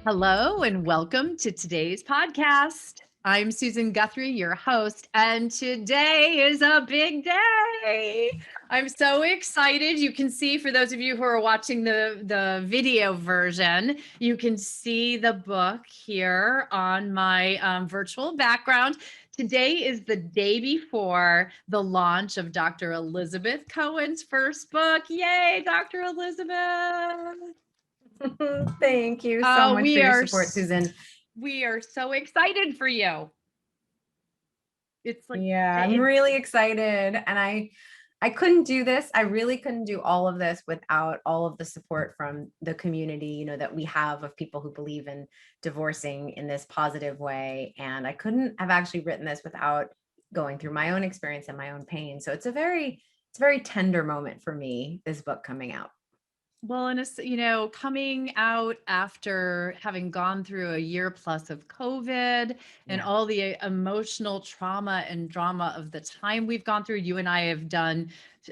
Hello and welcome to today's podcast. I'm Susan Guthrie, your host, and today is a big day. I'm so excited. You can see, for those of you who are watching the video version, you can see the book here on my virtual background. Today is the day before the launch of Dr. Elizabeth Cohen's first book. Yay, Dr. Elizabeth. Thank you so Oh, much for your support, Susan. We are so excited for you. It's like, I'm really excited. And I couldn't do this. I really couldn't do all of this without all of the support from the community, that we have of people who believe in divorcing in this positive way. And I couldn't have actually written this without going through my own experience and my own pain. So it's a very tender moment for me, this book coming out. well, and it's, coming out after having gone through a year plus of COVID and all the emotional trauma and drama of the time we've gone through. You and I have done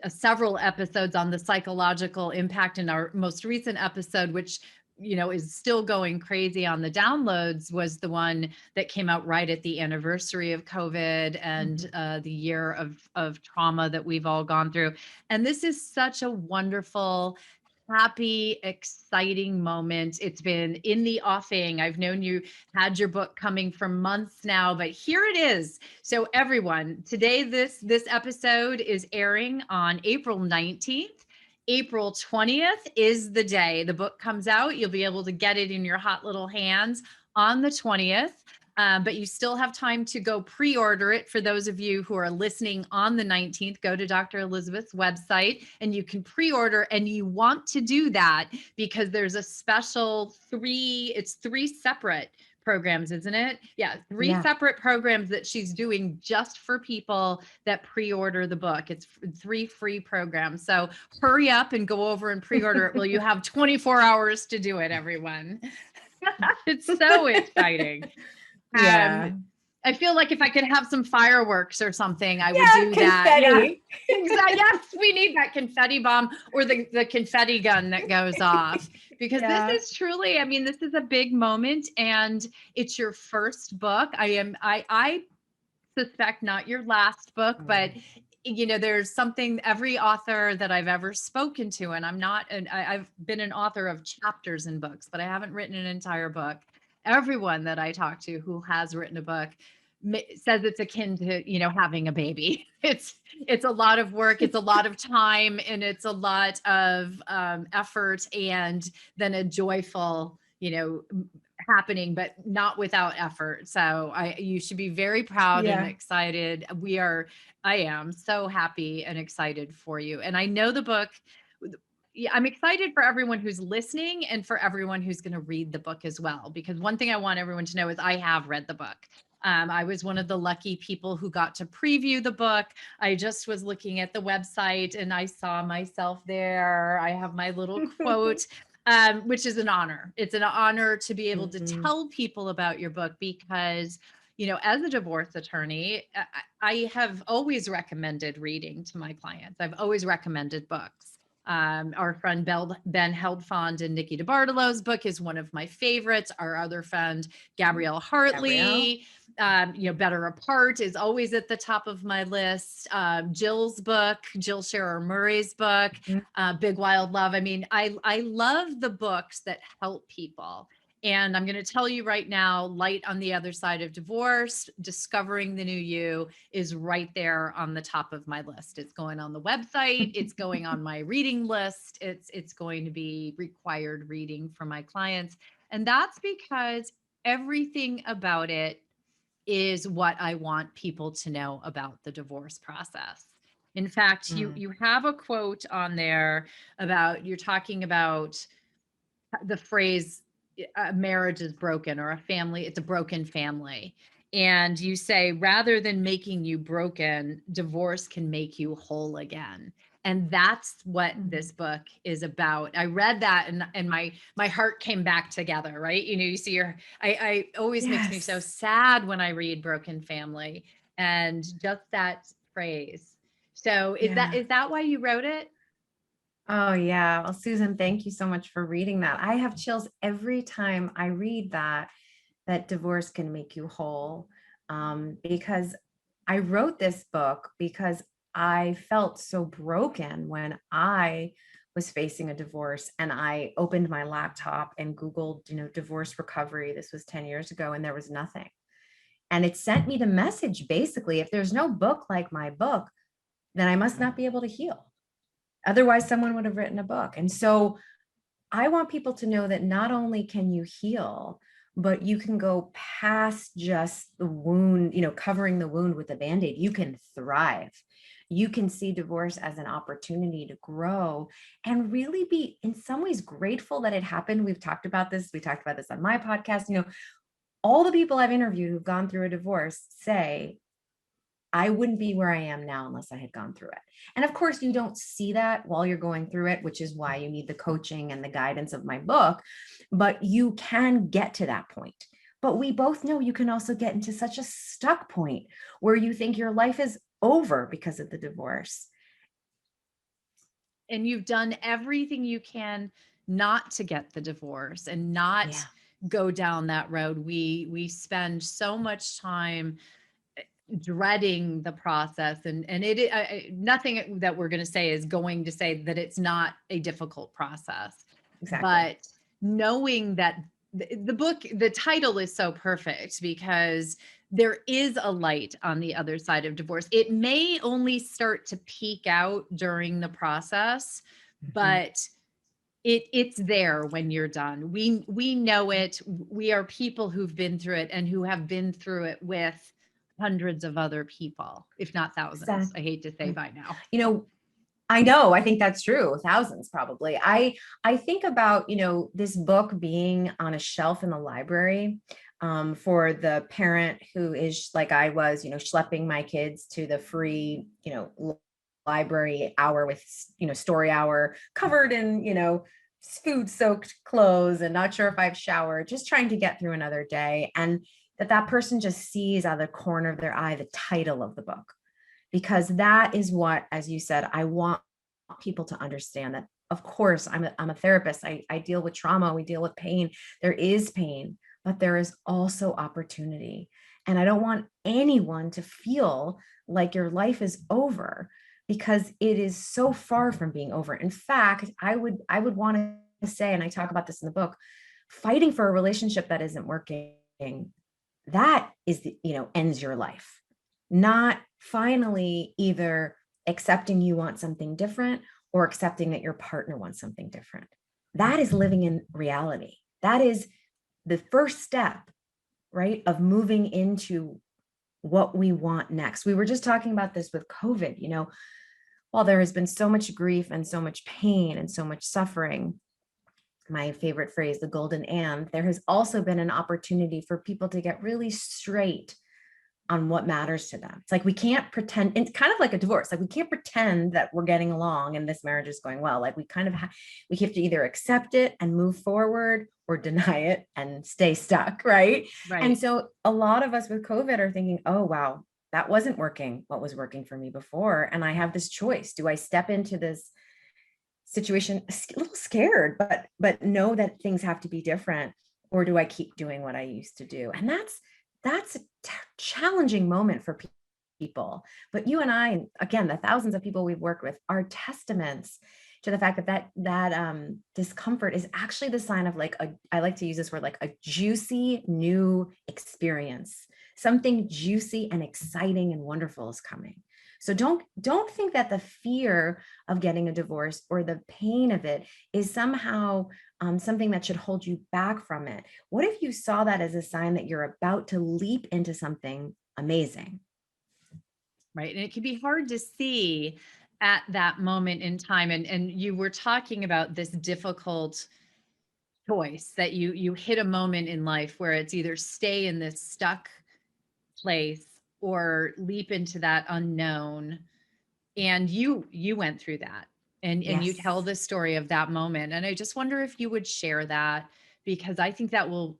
several episodes on the psychological impact, in our most recent episode, which is still going crazy on the downloads, was the one that came out right at the anniversary of COVID and the year of trauma that we've all gone through. And this is such a wonderful, happy, exciting moment. It's been in the offing. I've known you had your book coming for months now, but here it is. So everyone, today this episode is airing on April 19th. April 20th is the day the book comes out. You'll be able to get it in your hot little hands on the 20th. But you still have time to go pre-order it. For those of you who are listening on the 19th, go to Dr. Elizabeth's website and you can pre-order. And you want to do that because there's a special three separate programs, isn't it? Yeah, three separate programs that she's doing just for people that pre-order the book. It's 3 free programs. So hurry up and go over and pre-order it. Well, you have 24 hours to do it, everyone. It's so exciting. I feel like if I could have some fireworks or something, I would do that. Yeah, exactly. Yes, we need that confetti bomb or the confetti gun that goes off, because this is truly, this is a big moment, and it's your first book. I suspect not your last book, but there's something, every author that I've ever spoken to, and I've been an author of chapters in books, but I haven't written an entire book. Everyone that I talk to who has written a book says it's akin to, having a baby. It's a lot of work, it's a lot of time, and it's a lot of effort, and then a joyful, happening, but not without effort. So you should be very proud and excited. I am so happy and excited for you. And I know the book, I'm excited for everyone who's listening and for everyone who's going to read the book as well, because one thing I want everyone to know is I have read the book. I was one of the lucky people who got to preview the book. I just was looking at the website and I saw myself there. I have my little quote, which is an honor. It's an honor to be able to tell people about your book, because as a divorce attorney, I have always recommended reading to my clients. I've always recommended books. Our friend Ben Heldfond and Nikki DiBartolo's book is one of my favorites. Our other friend, Gabrielle Hartley, Better Apart is always at the top of my list. Jill's book, Jill Scherer Murray's book, Big Wild Love. I love the books that help people. And I'm going to tell you right now, Light on the Other Side of Divorce, Discovering the New You is right there on the top of my list. It's going on the website. It's going on my reading list. It's going to be required reading for my clients. And that's because everything about it is what I want people to know about the divorce process. In fact, you have a quote on there about, you're talking about the phrase, a marriage is broken, or it's a broken family. And you say, rather than making you broken, divorce can make you whole again. And that's what this book is about. I read that and my heart came back together, right? You see I always makes me so sad when I read broken family, and just that phrase. So is that why you wrote it? Oh yeah. Well, Susan, thank you so much for reading that. I have chills every time I read that divorce can make you whole. Because I wrote this book because I felt so broken when I was facing a divorce, and I opened my laptop and Googled, divorce recovery. This was 10 years ago, and there was nothing. And it sent me the message basically, if there's no book like my book, then I must not be able to heal. Otherwise, someone would have written a book. And so I want people to know that not only can you heal, but you can go past just the wound, covering the wound with a band-aid. You can thrive. You can see divorce as an opportunity to grow and really be, in some ways, grateful that it happened. We've talked about this. We talked about this on my podcast. All the people I've interviewed who've gone through a divorce say, I wouldn't be where I am now unless I had gone through it. And of course, you don't see that while you're going through it, which is why you need the coaching and the guidance of my book. But you can get to that point. But we both know you can also get into such a stuck point where you think your life is over because of the divorce. And you've done everything you can not to get the divorce and not Yeah, go down that road. We spend so much time dreading the process, and nothing that we're going to say is going to say that it's not a difficult process, exactly. but knowing that the book, the title is so perfect because there is a light on the other side of divorce. It may only start to peak out during the process, Mhm. but it's there when you're done. We know it. We are people who've been through it and who have been through it with hundreds of other people, if not thousands. I hate to say Exactly. by now. You know, I know, I think that's true. Thousands probably. I think about, this book being on a shelf in the library, for the parent who is like I was, schlepping my kids to the free, library hour with, story hour, covered in, food soaked clothes and not sure if I've showered, just trying to get through another day. And that person just sees out of the corner of their eye the title of the book, because that is what, as you said, I want people to understand that. Of course, I'm a therapist. I deal with trauma. We deal with pain. There is pain, but there is also opportunity. And I don't want anyone to feel like your life is over, because it is so far from being over. In fact, I would want to say, and I talk about this in the book, fighting for a relationship that isn't working, that is ends your life. Not finally either accepting you want something different or accepting that your partner wants something different. That is living in reality. That is the first step, right, of moving into what we want next. We were just talking about this with COVID. While there has been so much grief and so much pain and so much suffering, my favorite phrase, the golden and, there has also been an opportunity for people to get really straight on what matters to them. It's like we can't pretend. It's kind of like a divorce. Like we can't pretend that we're getting along and this marriage is going well. Like we have to either accept it and move forward or deny it and stay stuck, right? And Right. so a lot of us with COVID are thinking, "Oh wow, that wasn't working. What was working for me before, and I have this choice. Do I step into this situation a little scared, but know that things have to be different, or do I keep doing what I used to do?" And that's a challenging moment for people. But you and I, again, the thousands of people we've worked with, are testaments to the fact that discomfort is actually the sign of, like, I like to use this word, like a juicy new experience. Something juicy and exciting and wonderful is coming. So don't think that the fear of getting a divorce or the pain of it is somehow something that should hold you back from it. What if you saw that as a sign that you're about to leap into something amazing? Right. And it can be hard to see at that moment in time. And you were talking about this difficult choice that you hit a moment in life where it's either stay in this stuck place or leap into that unknown. And you went through that, and you tell Yes. the story of that moment. And I just wonder if you would share that, because I think that will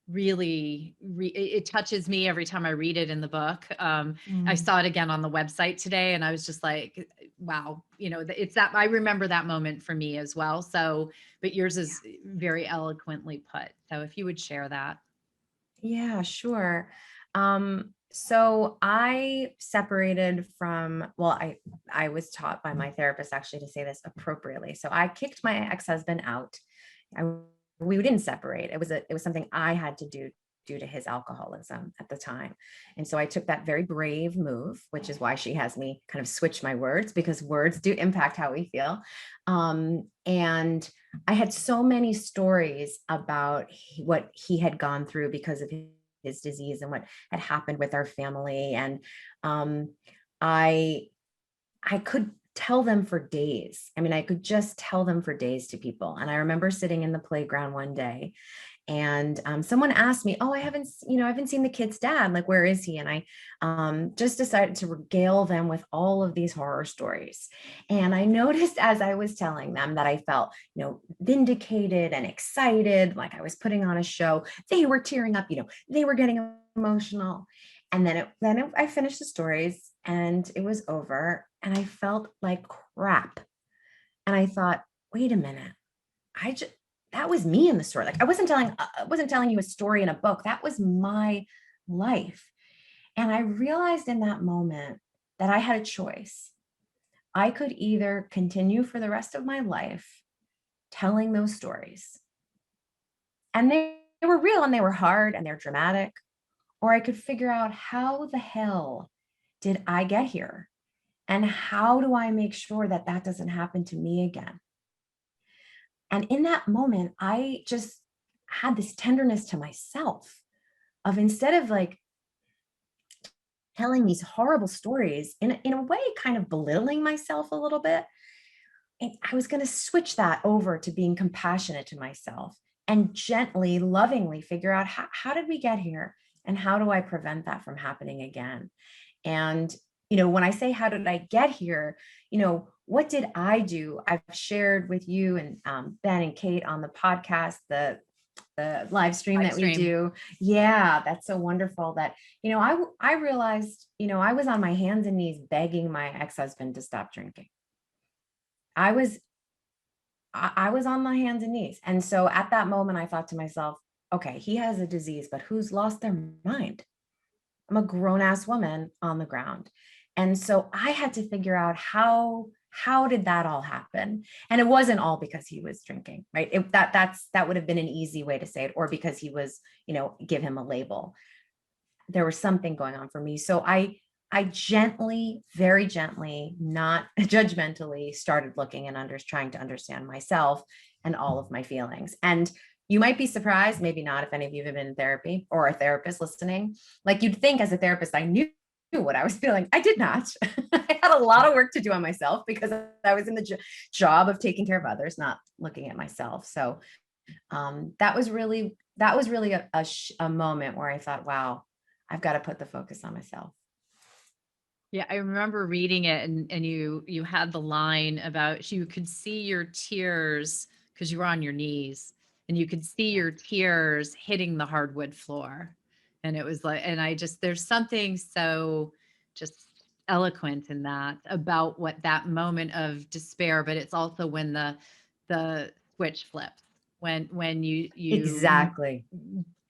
really it touches me every time I read it in the book. I Mm. saw it again on the website today, and I was just like, wow, it's that I remember that moment for me as well. So, but yours is very eloquently put. So if you would share that. Yeah, sure. So I separated from, well, I was taught by my therapist actually to say this appropriately. So I kicked my ex-husband out. I, we didn't separate. It was something I had to do due to his alcoholism at the time. And so I took that very brave move, which is why she has me kind of switch my words, because words do impact how we feel. And I had so many stories about what he had gone through because of his disease and what had happened with our family. And um, I I could tell them for days. I mean, I could just tell them for days to people. And I remember sitting in the playground one day, and someone asked me, "Oh, I haven't seen the kid's dad. Like, where is he?" And I just decided to regale them with all of these horror stories. And I noticed as I was telling them that I felt, vindicated and excited, like I was putting on a show. They were tearing up. They were getting emotional. And I finished the stories, and it was over, and I felt like crap. And I thought, wait a minute, I just that was me in the story. Like I wasn't telling you a story in a book. That was my life. And I realized in that moment that I had a choice. I could either continue for the rest of my life telling those stories, and they were real and they were hard and they're dramatic, or I could figure out how the hell did I get here? And how do I make sure that that doesn't happen to me again? And in that moment, I just had this tenderness to myself of, instead of like telling these horrible stories in a way, kind of belittling myself a little bit, I was going to switch that over to being compassionate to myself and gently, lovingly figure out how did we get here, and how do I prevent that from happening again? And, when I say, how did I get here? What did I do? I've shared with you and Ben and Kate on the podcast, the live stream Live that we stream. do. Yeah, that's so wonderful that, I realized, I was on my hands and knees begging my ex-husband to stop drinking. I was I was on my hands and knees. And so at that moment, I thought to myself, okay, he has a disease, but who's lost their mind? I'm a grown ass woman on the ground. And so I had to figure out how did that all happen? And it wasn't all because he was drinking, right? That would have been an easy way to say it, or because he was, give him a label. There was something going on for me. So I gently, very gently, not judgmentally, started looking and trying to understand myself and all of my feelings. And you might be surprised, maybe not, if any of you have been in therapy or a therapist listening. Like, you'd think as a therapist, I knew what I was feeling. I did not. I had a lot of work to do on myself because I was in the job of taking care of others, not looking at myself. So that was really a moment where I thought, wow, I've got to put the focus on myself. Yeah, I remember reading it, and you had the line about you could see your tears because you were on your knees, and you could see Yeah. your tears hitting the hardwood floor. And it was like, and I just, there's something so just eloquent in that about what that moment of despair, but it's also when the switch flips, when you Exactly.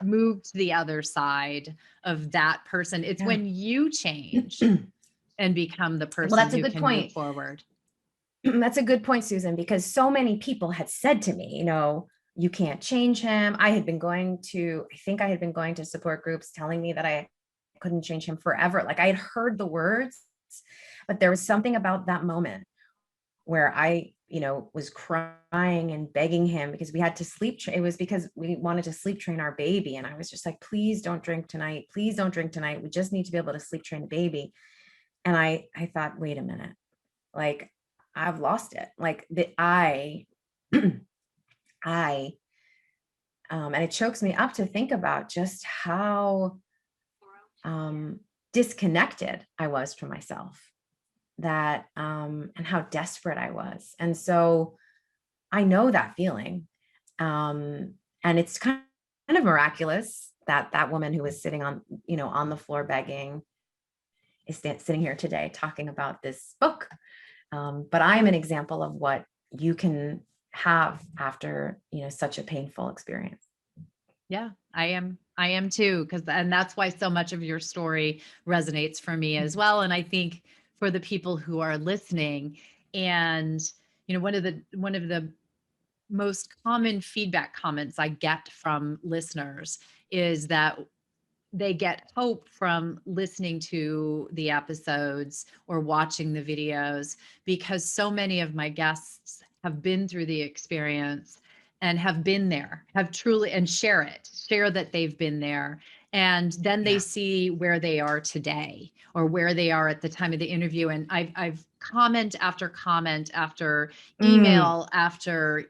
move to the other side of that person. It's Yeah. when you change and become the Well, person that's a who good can move point. forward. That's a good point, Susan, because so many people had said to me, you can't change him. I think I had been going to support groups telling me that I couldn't change him forever. Like, I had heard the words, but there was something about that moment where I, was crying and begging him because we had to it was because we wanted to sleep train our baby. And I was just like, please don't drink tonight. Please don't drink tonight. We just need to be able to sleep train the baby. And I thought, wait a minute, like, I've lost it. Like, I, and it chokes me up to think about just how um, disconnected I was from myself, and how desperate I was. And so I know that feeling. And it's kind of miraculous that that woman who was sitting on, on the floor begging is sitting here today talking about this book. But I'm an example of what you can have after, such a painful experience. Yeah, I am too, and that's why so much of your story resonates for me as well. And I think for the people who are listening, and one of the most common feedback comments I get from listeners is that they get hope from listening to the episodes or watching the videos, because so many of my guests have been through the experience and have been there, have truly, and share that they've been there. And then they Yeah. see where they are today or where they are at the time of the interview. And I've comment after comment after Mm, email after,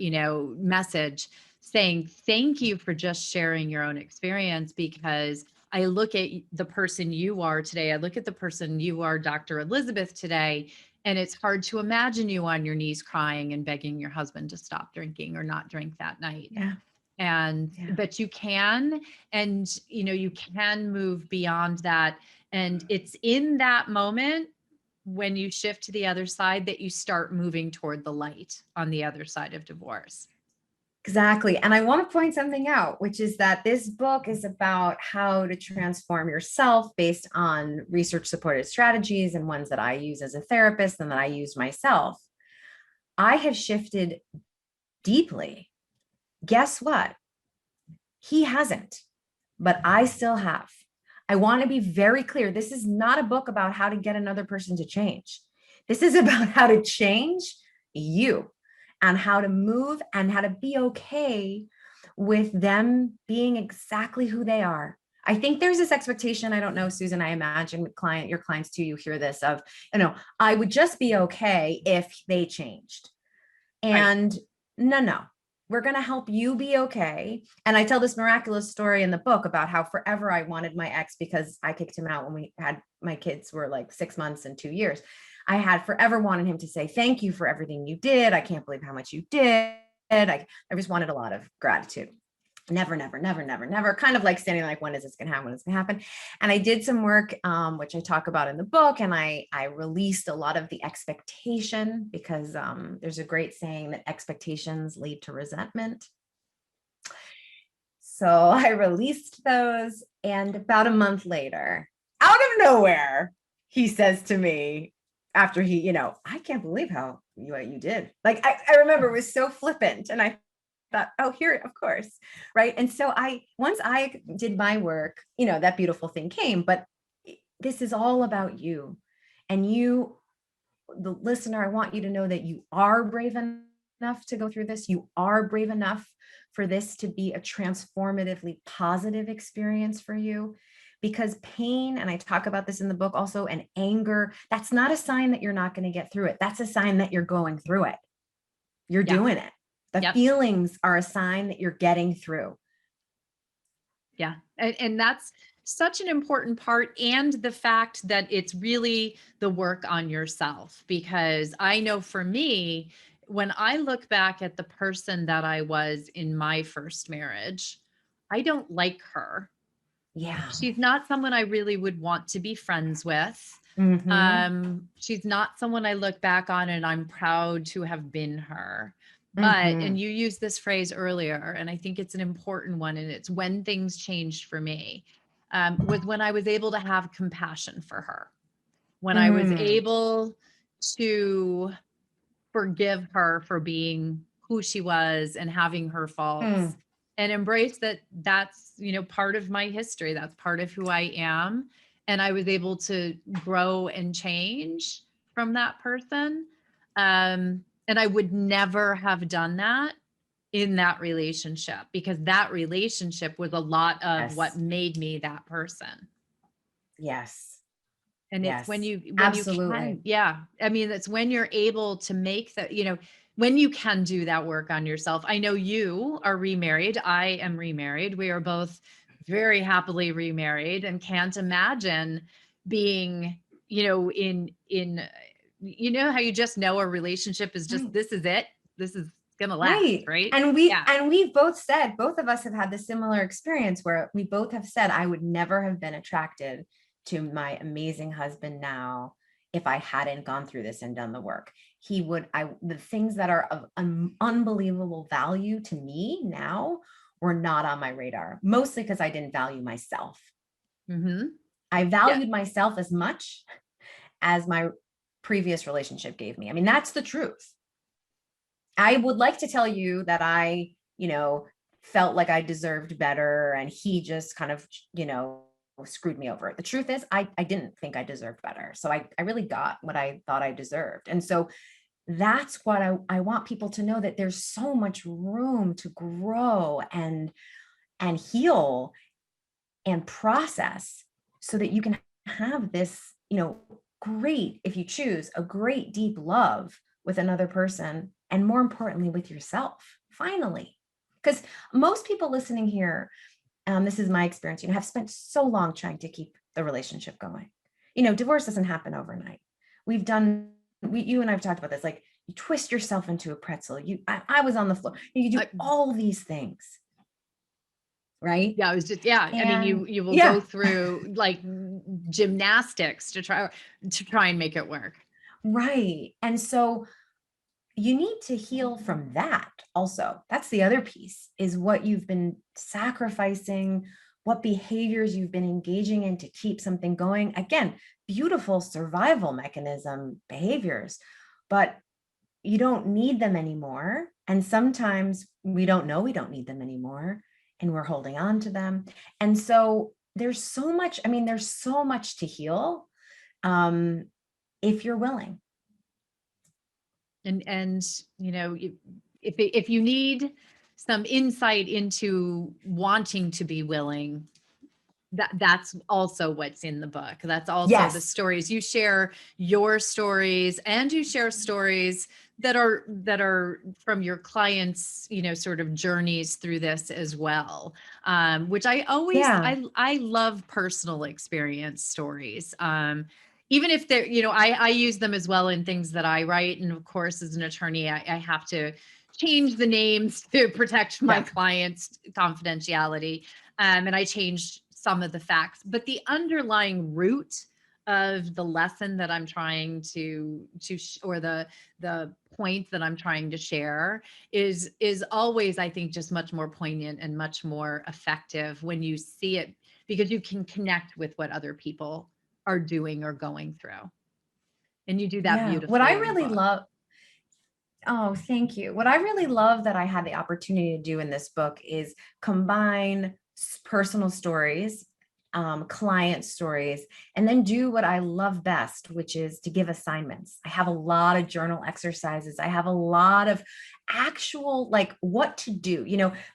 message saying, thank you for just sharing your own experience, because I look at the person you are today. I look at the person you are, Dr. Elizabeth, today, and it's hard to imagine you on your knees crying and begging your husband to stop drinking or not drink that night. yeah. And, Yeah. but you can, and, you can move beyond that. And it's in that moment when you shift to the other side that you start moving toward the light on the other side of divorce. Exactly. And I want to point something out, which is that this book is about how to transform yourself based on research supported strategies and ones that I use as a therapist and that I use myself. I have shifted deeply. Guess what? He hasn't, but I still have. I want to be very clear. This is not a book about how to get another person to change. This is about how to change you and how to move and how to be okay with them being exactly who they are. I think there's this expectation. I don't know, Susan, I imagine with your clients too, you hear this of, I would just be okay if they changed. Right. And no, we're going to help you be okay. And I tell this miraculous story in the book about how forever I wanted my ex, because I kicked him out when my kids were like 6 months and 2 years. I had forever wanted him to say, thank you for everything you did. I can't believe how much you did. I just wanted a lot of gratitude. Never, never, never, never, never. Kind of like standing like, when is this going to happen? When is this going to happen? And I did some work, which I talk about in the book. And I released a lot of the expectation, because there's a great saying that expectations lead to resentment. So I released those. And about a month later, out of nowhere, he says to me, after he, I can't believe what you did. Like, I remember it was so flippant. And I thought, oh, here, of course. Right. And so once I did my work, that beautiful thing came. But this is all about you. And you, the listener, I want you to know that you are brave enough to go through this. You are brave enough for this to be a transformatively positive experience for you. Because pain, and I talk about this in the book also, and anger, that's not a sign that you're not going to get through it. That's a sign that you're going through it. You're Yeah. doing it. The Yep. feelings are a sign that you're getting through. Yeah. And that's such an important part. And the fact that it's really the work on yourself, because I know for me, when I look back at the person that I was in my first marriage, I don't like her. Yeah. She's not someone I really would want to be friends with. Mm-hmm. She's not someone I look back on and I'm proud to have been her. But, Mm-hmm. and you used this phrase earlier, and I think it's an important one, and it's when things changed for me, was when I was able to have compassion for her, when I was Mm. able to forgive her for being who she was and having her faults, Mm. and embrace that that's, part of my history. That's part of who I am. And I was able to grow and change from that person. And I would never have done that in that relationship, because that relationship was a lot of what Yes. made me that person. Yes. And it's when Yes. you can, Absolutely. yeah. I mean, it's when you're able to make that, when you can do that work on yourself. I know you are remarried. I am remarried. We are both very happily remarried, and can't imagine being, in how you just know a relationship is just, Right. this is it. This is going to last, Right. right? And Yeah. we've both said, both of us have had the similar experience where we both have said, I would never have been attracted to my amazing husband now if I hadn't gone through this and done the work. The things that are of unbelievable value to me now were not on my radar, mostly because I didn't value myself. Mm-hmm. I Yeah. valued myself as much as my previous relationship gave me. I mean, that's the truth. I would like to tell you that I, felt like I deserved better and he just kind of, screwed me over. The truth is, I didn't think I deserved better. So I really got what I thought I deserved. And so that's what I want people to know, that there's so much room to grow and heal and process so that you can have this, great, if you choose, a great deep love with another person, and more importantly, with yourself, finally. Because most people listening here, this is my experience, have spent so long trying to keep the relationship going. Divorce doesn't happen overnight. You and I've talked about this, like you twist yourself into a pretzel. I was on the floor. You do all these things, right? Yeah, it was just, yeah. I mean, And you will go yeah, through like gymnastics to try and make it work. right. And so you need to heal from that also. That's the other piece, is what you've been sacrificing, what behaviors you've been engaging in to keep something going. Again, beautiful survival mechanism behaviors, but you don't need them anymore. And sometimes we don't know we don't need them anymore and we're holding on to them. And so there's so much, there's so much to heal, if you're willing. And if you need some insight into wanting to be willing, that's also what's in the book. That's also the Yes. stories you share, your stories, and you share stories that are from your clients, sort of journeys through this as well. Which Yeah. I love personal experience stories. Even if they're, I use them as well in things that I write. And of course, as an attorney, I have to change the names to protect my Yeah. clients' confidentiality. And I changed some of the facts, but the underlying root of the lesson that I'm trying or the point that I'm trying to share is always, I think, just much more poignant and much more effective when you see it, because you can connect with what other people are doing or going through. And you do that Yeah. What beautifully I in the really book. love, oh, thank you. What I really love that I had the opportunity to do in this book is combine personal stories, client stories, and then do what I love best, which is to give assignments. I have a lot of journal exercises. I have a lot of actual, like, what to do.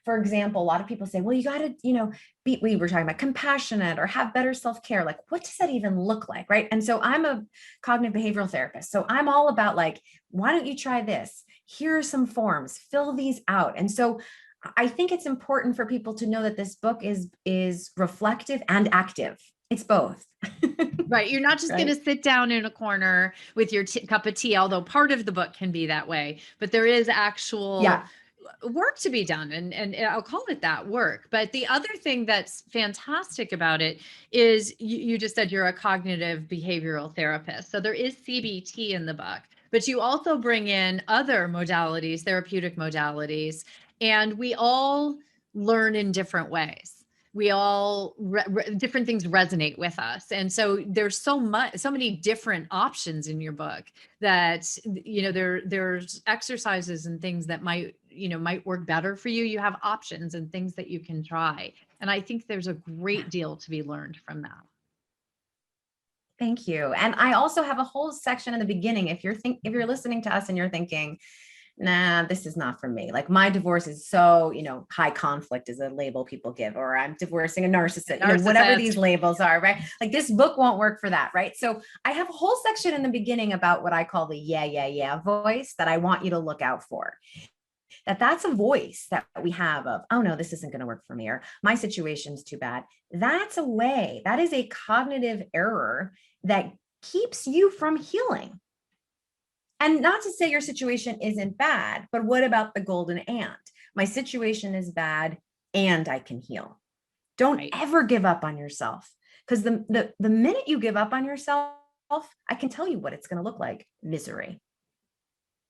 For example, a lot of people say, well, you got to, we were talking about compassionate or have better self-care. Like, what does that even look like? Right. And so I'm a cognitive behavioral therapist. So I'm all about, like, why don't you try this? Here are some forms, fill these out. And so I think it's important for people to know that this book is reflective and active. It's both. Right. You're not just going to Right. sit down in a corner with your cup of tea, although part of the book can be that way, but there is actual Yeah. work to be done. And I'll call it that, work. But the other thing that's fantastic about it is you just said you're a cognitive behavioral therapist. So there is CBT in the book, but you also bring in other modalities, therapeutic modalities, and we all learn in different ways. We all different things resonate with us, and so there's so many different options in your book that there's exercises and things that might work better for you. You have options and things that you can try, and I think there's a great deal to be learned from that. Thank you. And I also have a whole section in the beginning. If you're listening to us and you're thinking, nah, this is not for me. Like, my divorce is so, high conflict is a label people give, or I'm divorcing a narcissist, whatever these Narcissist. labels are, right? Like, this book won't work for that, right? So I have a whole section in the beginning about what I call the yeah, yeah, yeah voice that I want you to look out for. That's a voice that we have of, oh no, this isn't going to work for me, or my situation's too bad. That's a way, that is a cognitive error that keeps you from healing. And not to say your situation isn't bad, but what about the golden and? My situation is bad and I can heal. Don't Right. ever give up on yourself, because the minute you give up on yourself, I can tell you what it's going to look like: misery.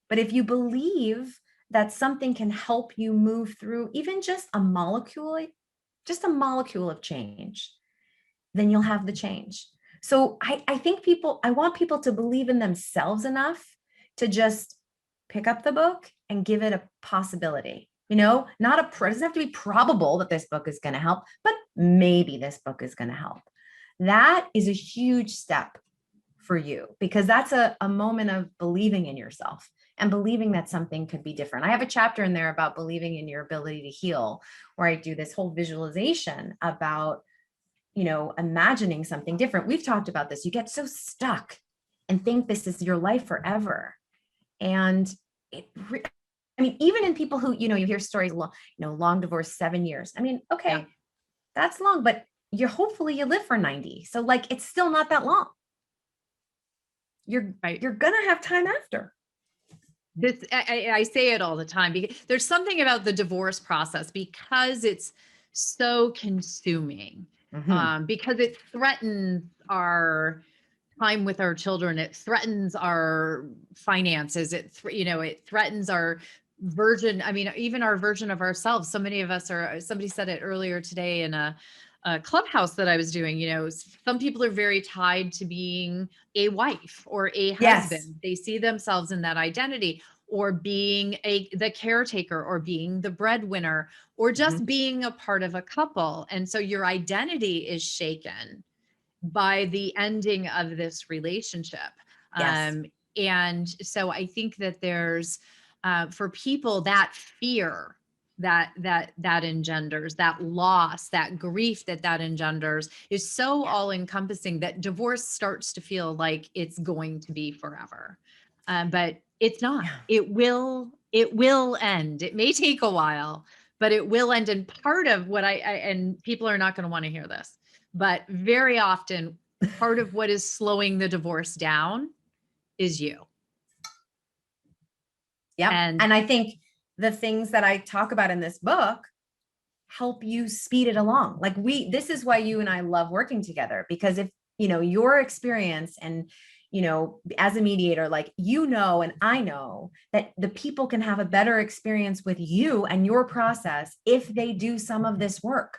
But if you believe that something can help you move through even just a molecule of change, then you'll have the change. So I think I want people to believe in themselves enough to just pick up the book and give it a possibility. Not it doesn't have to be probable that this book is going to help, but maybe this book is going to help. That is a huge step for you, because that's a moment of believing in yourself and believing that something could be different. I have a chapter in there about believing in your ability to heal, where I do this whole visualization about imagining something different. We've talked about this. You get so stuck and think this is your life forever. And I mean, even in people who, you hear stories, long divorce, 7 years. I mean, okay, Yeah. that's long, but hopefully you live for 90. So like, it's still not that long. You're Right. going to have time after. I say it all the time, because there's something about the divorce process, because it's so consuming, because it threatens our time with our children. It threatens our finances. It threatens our version. I mean, even our version of ourselves. So many of us are, somebody said it earlier today in a clubhouse that I was doing, some people are very tied to being a wife or a Yes. husband. They see themselves in that identity, or being the caretaker, or being the breadwinner, or just being a part of a couple. And so your identity is shaken by the ending of this relationship. Yes. And so I think that there's, for people, that fear that engenders, that loss, that grief that engenders, is so all encompassing that divorce starts to feel like it's going to be forever. But it's not. Yeah. It will end. It may take a while, but it will end. And part of what and people are not going to want to hear this, but very often, part of what is slowing the divorce down is you. Yep. And And I think the things that I talk about in this book help you speed it along. Like this is why you and I love working together, because if, your experience and, as a mediator, like, and I know that the people can have a better experience with you and your process if they do some of this work,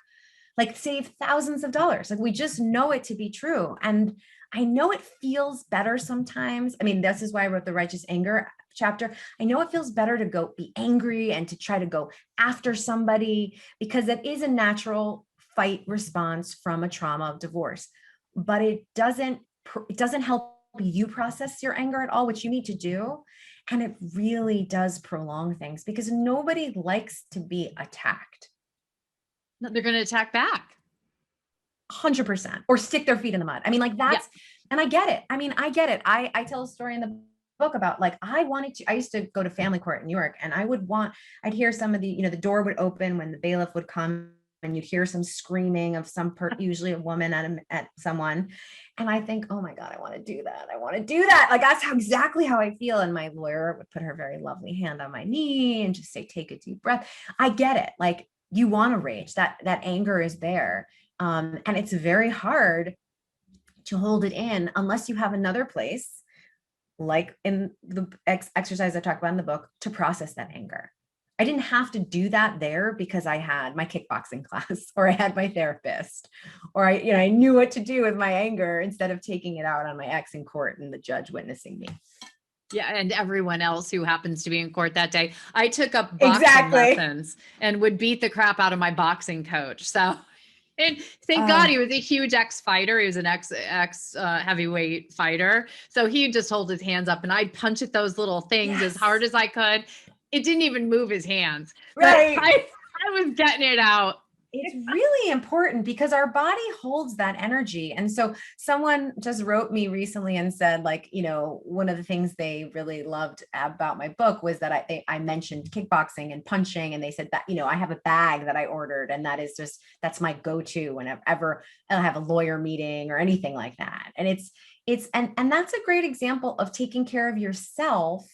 like save thousands of dollars. Like, we just know it to be true. And I know it feels better sometimes. I mean, this is why I wrote the righteous anger chapter. I know it feels better to go be angry and to try to go after somebody, because it is a natural fight response from a trauma of divorce, but it doesn't help you process your anger at all, which you need to do. And it really does prolong things, because nobody likes to be attacked. they're going to attack back. 100%, or stick their feet in the mud. I mean, like, that's, and I get it. I mean, I get it. I tell a story in the book about, like, I used to go to family court in New York, and I'd hear some of the, the door would open when the bailiff would come, and you'd hear some screaming of usually a woman at someone. And I think, oh my God, I want to do that. I want to do that. Like, that's exactly how I feel. And my lawyer would put her very lovely hand on my knee and just say, take a deep breath. I get it. Like, you want to rage, that anger is there. And it's very hard to hold it in unless you have another place, like in the exercise I talk about in the book, to process that anger. I didn't have to do that there because I had my kickboxing class, or I had my therapist, or I knew what to do with my anger instead of taking it out on my ex in court and the judge witnessing me. Yeah, and everyone else who happens to be in court that day. I took up boxing lessons and would beat the crap out of my boxing coach. So, and thank God he was a huge ex-fighter. He was an ex heavyweight fighter. So he'd just hold his hands up, and I'd punch at those little things as hard as I could. It didn't even move his hands. Right. But I was getting it out. It's really important, because our body holds that energy. And so someone just wrote me recently and said, like, one of the things they really loved about my book was that I mentioned kickboxing and punching. And they said that, I have a bag that I ordered, and that's my go-to whenever I'll have a lawyer meeting or anything like that. And And that's a great example of taking care of yourself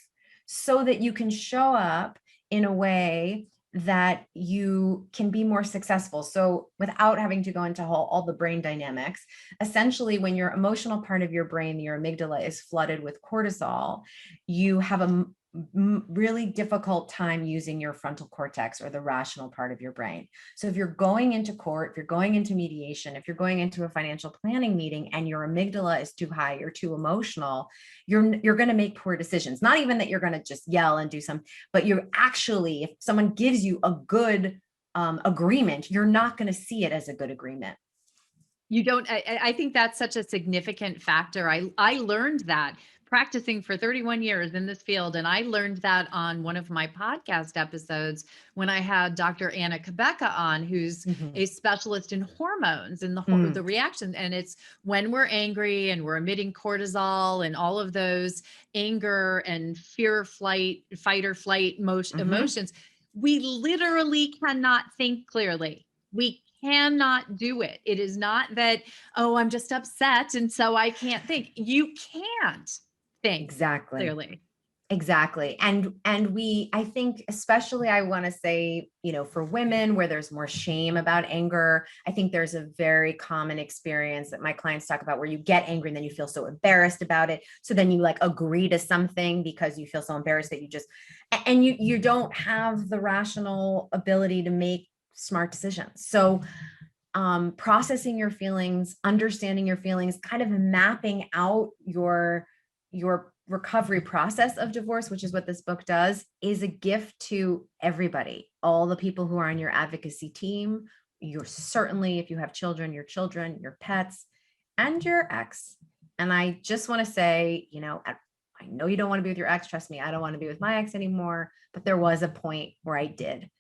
so that you can show up in a way that you can be more successful. So without having to go into all the brain dynamics, essentially when your emotional part of your brain, your amygdala, is flooded with cortisol, you have a really difficult time using your frontal cortex, or the rational part of your brain. So if you're going into court, if you're going into mediation, if you're going into a financial planning meeting and your amygdala is too high, you're too emotional, you're going to make poor decisions. Not even that you're going to just yell and do some, but you're actually, if someone gives you a good agreement, you're not going to see it as a good agreement. You don't, I think that's such a significant factor. I learned that practicing for 31 years in this field. And I learned that on one of my podcast episodes when I had Dr. Anna Kabeka on, who's a specialist in hormones and the reaction. And it's when we're angry and we're emitting cortisol and all of those anger and fear, flight, fight or flight emotions, we literally cannot think clearly. We cannot do it. It is not that, oh, I'm just upset and so I can't think. You can't think clearly. Exactly. And I think, especially, I want to say, for women where there's more shame about anger, I think there's a very common experience that my clients talk about where you get angry and then you feel so embarrassed about it. So then you like agree to something because you feel so embarrassed that you don't have the rational ability to make smart decisions. So processing your feelings, understanding your feelings, kind of mapping out your recovery process of divorce, which is what this book does, is a gift to everybody. All the people who are on your advocacy team, you're certainly, if you have children, your pets, and your ex. And I just want to say, I know you don't want to be with your ex. Trust me, I don't want to be with my ex anymore. But there was a point where I did.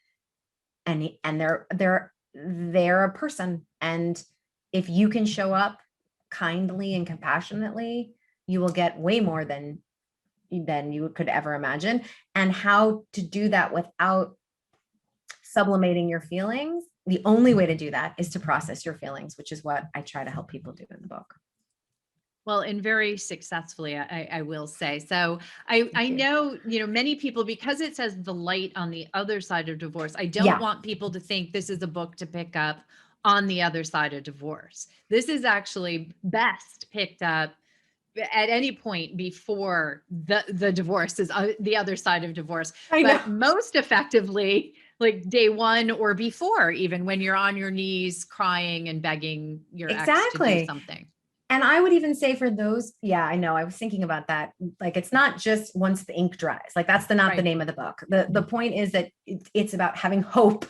And they're a person. And if you can show up kindly and compassionately, you will get way more than you could ever imagine. And how to do that without sublimating your feelings, the only way to do that is to process your feelings, which is what I try to help people do in the book. Well, and very successfully, I will say. So I know, many people, because it says the light on the other side of divorce, I don't want people to think this is a book to pick up on the other side of divorce. This is actually best picked up at any point before the divorce is the other side of divorce, but most effectively like day one or before, even when you're on your knees crying and begging your ex to do something. And I would even say for those, I know, I was thinking about that. Like, it's not just once the ink dries, like that's not the name of the book. The point is that it's about having hope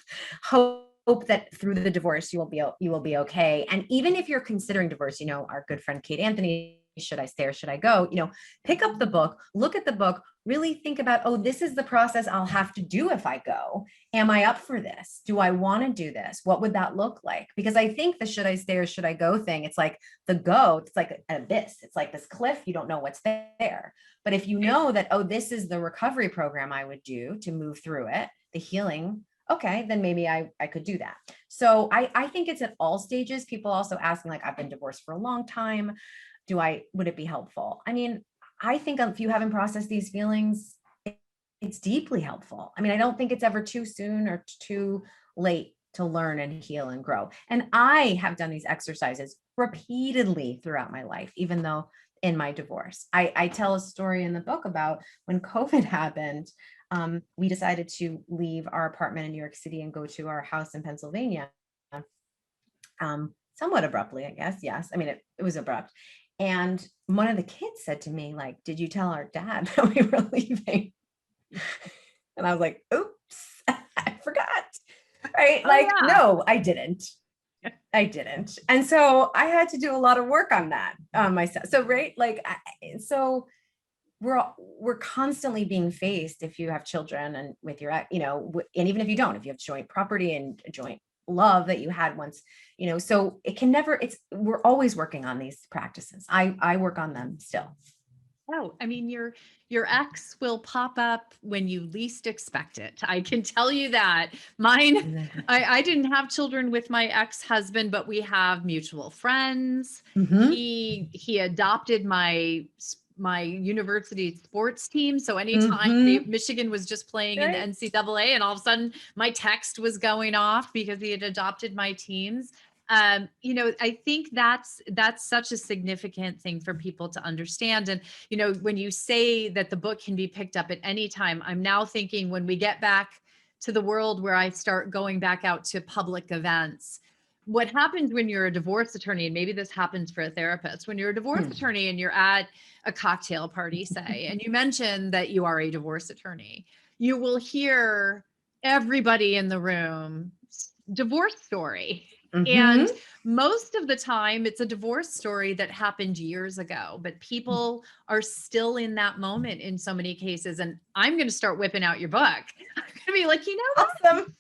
that through the divorce, you will be okay. And even if you're considering divorce, our good friend, Kate Anthony, should I stay or should I go? Pick up the book, look at the book, really think about, oh, this is the process I'll have to do if I go. Am I up for this? Do I want to do this? What would that look like? Because I think the should I stay or should I go thing, it's like the go, it's like an abyss. It's like this cliff, you don't know what's there. But if you know that, oh, this is the recovery program I would do to move through it, the healing, okay, then maybe I could do that. So I think it's at all stages. People also asking, like, I've been divorced for a long time. Would it be helpful? I mean, I think if you haven't processed these feelings, it's deeply helpful. I mean, I don't think it's ever too soon or too late to learn and heal and grow. And I have done these exercises repeatedly throughout my life, even though in my divorce, I tell a story in the book about when COVID happened. We decided to leave our apartment in New York City and go to our house in Pennsylvania. Somewhat abruptly, I guess. Yes. I mean, it was abrupt. And one of the kids said to me, like, did you tell our dad that we were leaving? And I was like, oops, I forgot. Right. No, I didn't. And so I had to do a lot of work on that myself. So, right. So we're constantly being faced, if you have children and with your, and even if you don't, if you have joint property and joint love that you had once, so it can never, we're always working on these practices. I work on them still. Oh, I mean, your ex will pop up when you least expect it. I can tell you that. Mine, I didn't have children with my ex-husband, but we have mutual friends. Mm-hmm. He adopted my university sports team. So anytime Mm-hmm. Michigan was just playing in the Right. NCAA, and all of a sudden my text was going off because he had adopted my teams. I think that's such a significant thing for people to understand. And when you say that the book can be picked up at any time, I'm now thinking when we get back to the world where I start going back out to public events, what happens when you're a divorce attorney, and maybe this happens for a therapist, when you're a divorce attorney and you're at a cocktail party, say, and you mention that you are a divorce attorney, you will hear everybody in the room divorce story. Mm-hmm. And most of the time, it's a divorce story that happened years ago, but people are still in that moment in so many cases. And I'm going to start whipping out your book. I'm going to be like, Awesome.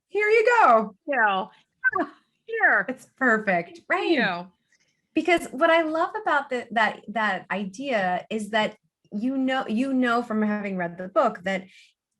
Here you go. you know, here, It's perfect. you Right. know, Because what I love about that idea is that from having read the book that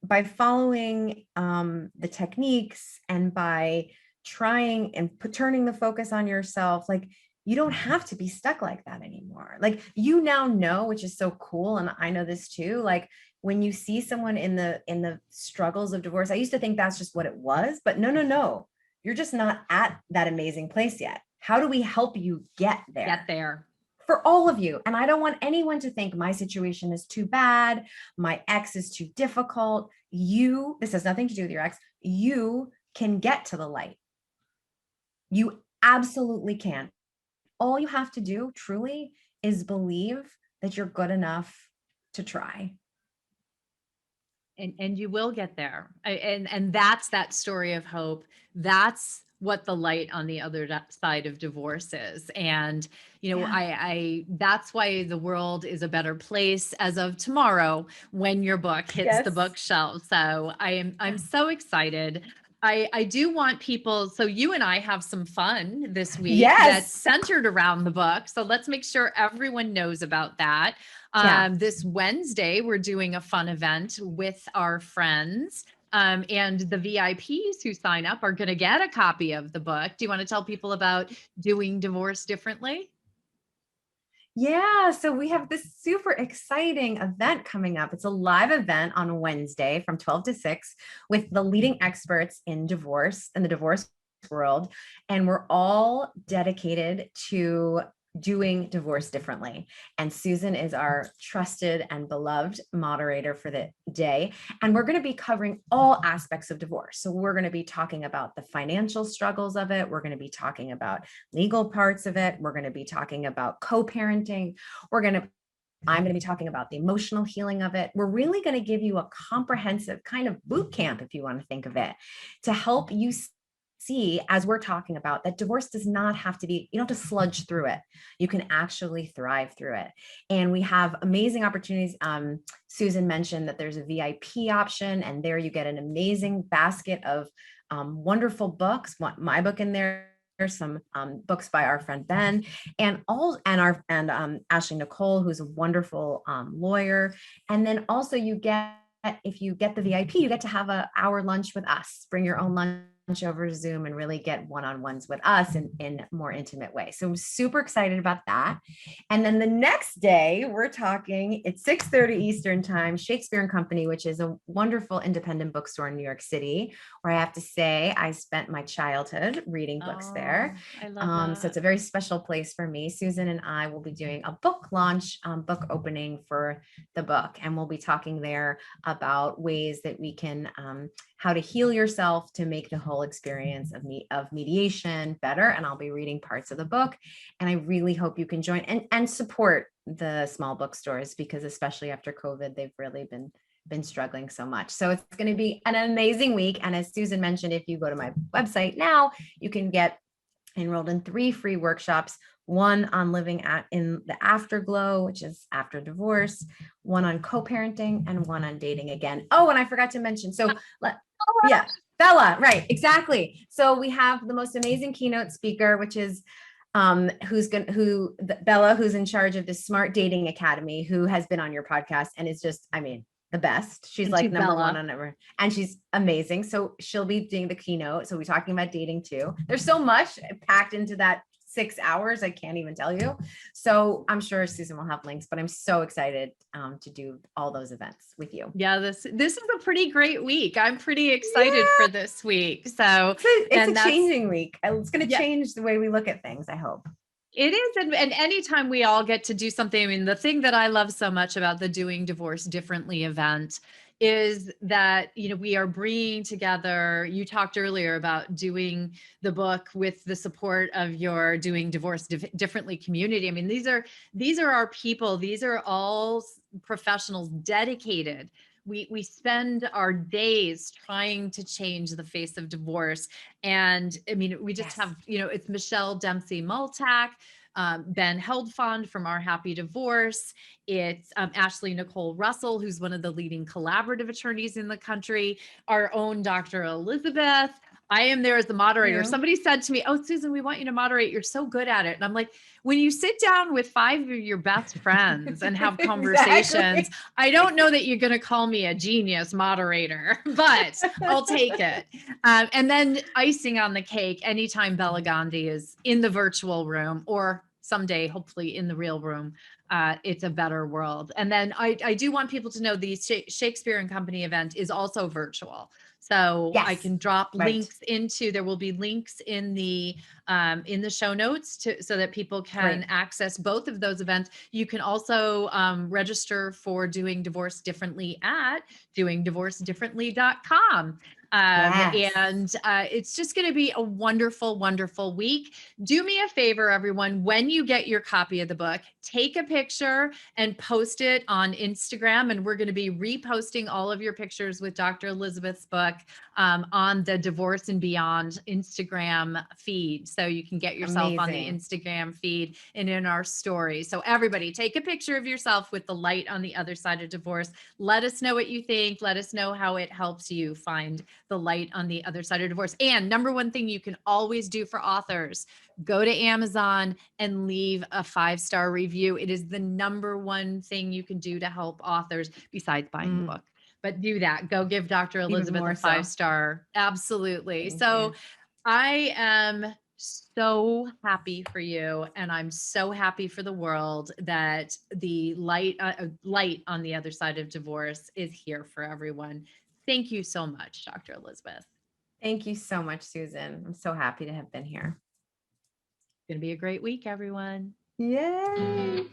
by following the techniques and by trying and turning the focus on yourself, like you don't have to be stuck like that anymore. Like you now know, which is so cool, and I know this too. Like when you see someone in the struggles of divorce, I used to think that's just what it was, but no, no, no, you're just not at that amazing place yet. How do we help you get there? get there. For all of you. And I don't want anyone to think my situation is too bad, my ex is too difficult. This has nothing to do with your ex. You can get to the light. You absolutely can. All you have to do truly is believe that you're good enough to try. And you will get there. And that's that story of hope. That's what the light on the other side of divorce is. And Yeah. I that's why the world is a better place as of tomorrow when your book hits the Yes. bookshelf. So I'm so excited. I do want people, so you and I have some fun this week that's Yes. centered around the book. So let's make sure everyone knows about that. Yeah. This Wednesday, we're doing a fun event with our friends. And the VIPs who sign up are going to get a copy of the book. Do you want to tell people about doing divorce differently? Yeah, so we have this super exciting event coming up. It's a live event on Wednesday from 12 to 6 with the leading experts in the divorce world. And we're all dedicated to doing divorce differently. And Susan is our trusted and beloved moderator for the day. And we're going to be covering all aspects of divorce. So we're going to be talking about the financial struggles of it. We're going to be talking about legal parts of it. We're going to be talking about co-parenting. I'm going to be talking about the emotional healing of it. We're really going to give you a comprehensive kind of boot camp, if you want to think of it, to help you see, as we're talking about, that divorce does not have to be, you don't have to sludge through it. You can actually thrive through it. And we have amazing opportunities. Susan mentioned that there's a VIP option, and there you get an amazing basket of wonderful books. My book in there. There's some books by our friend Ben and Ashley Nicole, who's a wonderful lawyer. And then also if you get the VIP, you get to have an hour lunch with us. Bring your own lunch over Zoom and really get one-on-ones with us in more intimate way. So I'm super excited about that. And then the next day we're talking, it's 6:30 Eastern time, Shakespeare and Company, which is a wonderful independent bookstore in New York City, where I have to say I spent my childhood reading books there. I love that. So it's a very special place for me. Susan and I will be doing a book launch, book opening for the book. And we'll be talking there about ways that we can, how to heal yourself to make the whole experience of mediation better. And I'll be reading parts of the book. And I really hope you can join and support the small bookstores, because especially after COVID, they've really been struggling so much. So it's going to be an amazing week. And as Susan mentioned, if you go to my website now, you can get enrolled in 3 free workshops, one on living in the afterglow, which is after divorce, one on co-parenting, and one on dating again. Oh, and I forgot to mention, yeah, Bella, right, exactly. So we have the most amazing keynote speaker, which is Bella, who's in charge of the Smart Dating Academy, who has been on your podcast and is just, I mean, the best. She's And like she's number one Bella. on ever, and she's amazing. So she'll be doing the keynote. So we're talking about dating too. There's so much packed into that 6 hours. I can't even tell you. So I'm sure Susan will have links, but I'm so excited to do all those events with you. Yeah, this is a pretty great week. I'm pretty excited for this week. So, It's and a that's changing week. It's going to yeah, change the way we look at things, I hope. it is. And anytime we all get to do something, I mean, the thing that I love so much about the Doing Divorce Differently event is that, we are bringing together, you talked earlier about doing the book with the support of your Doing Divorce Differently community. I mean, these are our people. These are all professionals dedicated. We spend our days trying to change the face of divorce. And I mean, we just Yes. have, it's Michelle Dempsey Multack, Ben Heldfond from Our Happy Divorce. It's Ashley Nicole Russell, who's one of the leading collaborative attorneys in the country, our own Dr. Elizabeth. I am there as the moderator. You. Somebody said to me, "Oh, Susan, we want you to moderate. You're so good at it." And I'm like, when you sit down with 5 of your best friends and have conversations, Exactly. I don't know that you're going to call me a genius moderator, but I'll take it. And then icing on the cake, anytime Bella Gandhi is in the virtual room or someday, hopefully in the real room, it's a better world. And then I do want people to know the Shakespeare and Company event is also virtual. So I Yes. can drop Right. links there will be links in the show notes so that people can Great. access both of those events. You can also register for Doing Divorce Differently at doingdivorcedifferently.com. Yes. And it's just going to be a wonderful, wonderful week. Do me a favor, everyone, when you get your copy of the book, take a picture and post it on Instagram. And we're going to be reposting all of your pictures with Dr. Elizabeth's book on the Divorce and Beyond Instagram feed. So you can get yourself on the Amazing. Instagram feed and in our stories. So everybody take a picture of yourself with the light on the other side of divorce. Let us know what you think. Let us know how it helps you find the light on the other side of divorce. And number one thing you can always do for authors, go to Amazon and leave a 5-star review. It is the number one thing you can do to help authors besides buying the book. But do that. Go give Dr. Even Elizabeth a more so. 5-star. Absolutely. Thank So you. I am so happy for you, and I'm so happy for the world that the light on the other side of divorce is here for everyone. Thank you so much, Dr. Elizabeth. Thank you so much, Susan. I'm so happy to have been here. It's going to be a great week, everyone. Yay.